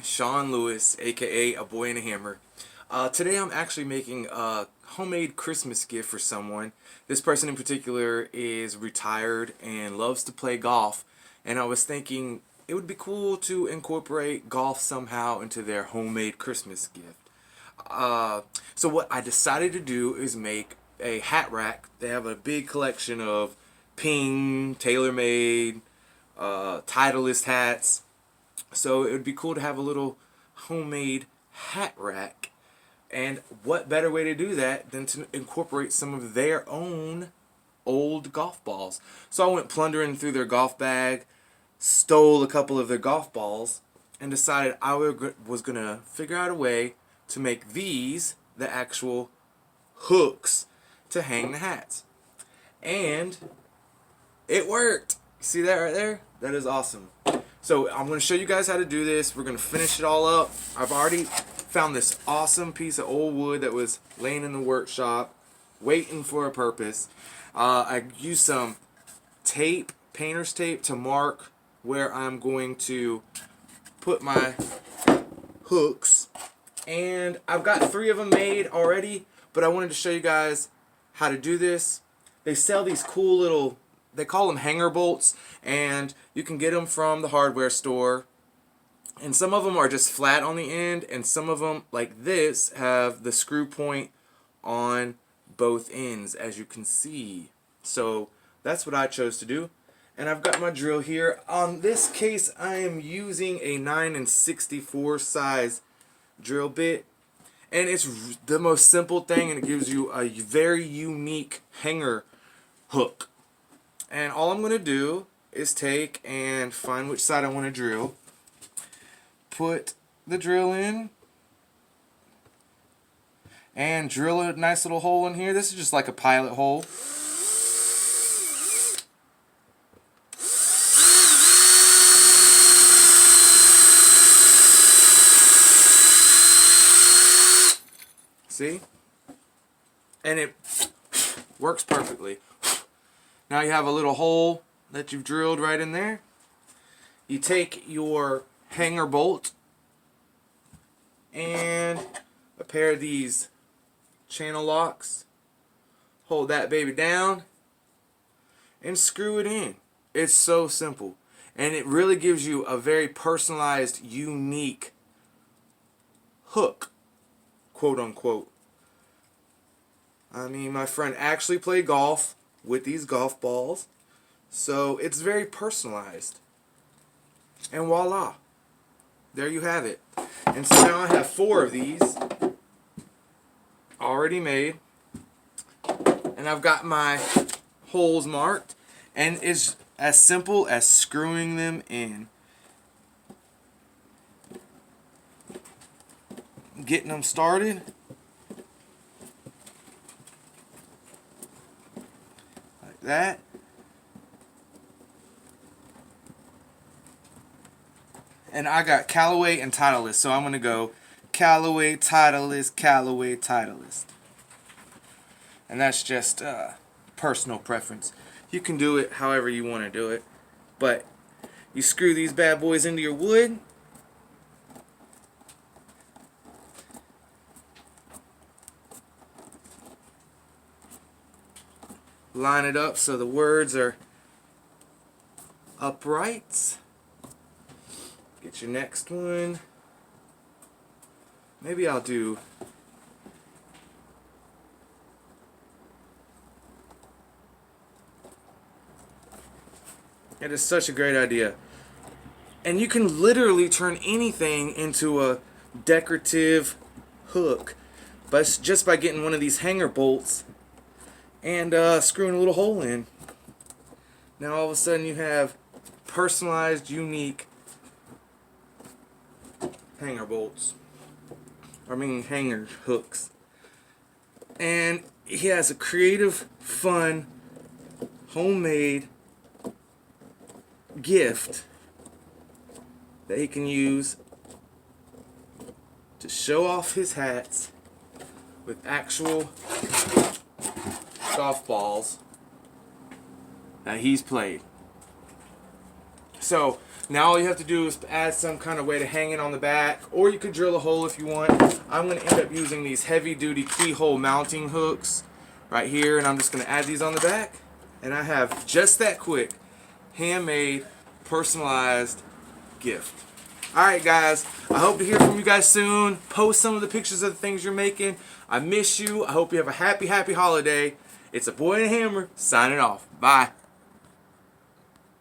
Sean Lewis, aka A Boy and a Hammer. Today I'm actually making a homemade Christmas gift for someone. This person in particular is retired and loves to play golf, and I was thinking it would be cool to incorporate golf somehow into their homemade Christmas gift. So what I decided to do is make a hat rack. They have a big collection of Ping, TaylorMade, Titleist hats. So it would be cool to have a little homemade hat rack. And what better way to do that than to incorporate some of their own old golf balls. So I went plundering through their golf bag, stole a couple of their golf balls, and decided I was going to figure out a way to make these the actual hooks to hang the hats. And it worked. See that right there? That is awesome. So I'm going to show you guys how to do this. We're going to finish it all up. I've already found this awesome piece of old wood that was laying in the workshop, waiting for a purpose. I used some tape, painter's tape, to mark where I'm going to put my hooks. And I've got 3 of them made already, but I wanted to show you guys how to do this. They sell these cool little, they call them hanger bolts, and you can get them from the hardware store. And some of them are just flat on the end, and some of them, like this, have the screw point on both ends, as you can see. So that's what I chose to do. And I've got my drill here. On this case, I am using a 9 64 size drill bit. And it's the most simple thing, and it gives you a very unique hanger hook. And all I'm going to do is take and find which side I want to drill. Put the drill in. And drill a nice little hole in here. This is just like a pilot hole. See? And it works perfectly. Now you have a little hole that you've drilled right in there. You take your hanger bolt and a pair of these channel locks. Hold that baby down and screw it in. It's so simple. And it really gives you a very personalized, unique hook, quote unquote. I mean, my friend actually played golf with these golf balls, so it's very personalized. And voila, there you have it. And so now I have 4 of these already made, and I've got my holes marked, and it's as simple as screwing them in, getting them started. Like that. And I got Callaway and Titleist, so I'm going to go Callaway, Titleist, Callaway, Titleist. And that's just personal preference. You can do it however you want to do it. But you screw these bad boys into your wood. Line it up so the words are upright. Get your next one. Maybe I'll do it is such a great idea. And you can literally turn anything into a decorative hook, but just by getting one of these hanger bolts and screwing a little hole in. Now all of a sudden you have personalized, unique hanger bolts. Hanger hooks. And he has a creative, fun, homemade gift that he can use to show off his hats with actual golf balls that he's played. So now all you have to do is add some kind of way to hang it on the back, or you could drill a hole if you want. I'm going to end up using these heavy duty keyhole mounting hooks right here, and I'm just going to add these on the back, and I have just that quick handmade personalized gift. Alright guys, I hope to hear from you guys soon. Post some of the pictures of the things you're making. I miss you. I hope you have a happy holiday. It's a boy and a hammer signing off. Bye.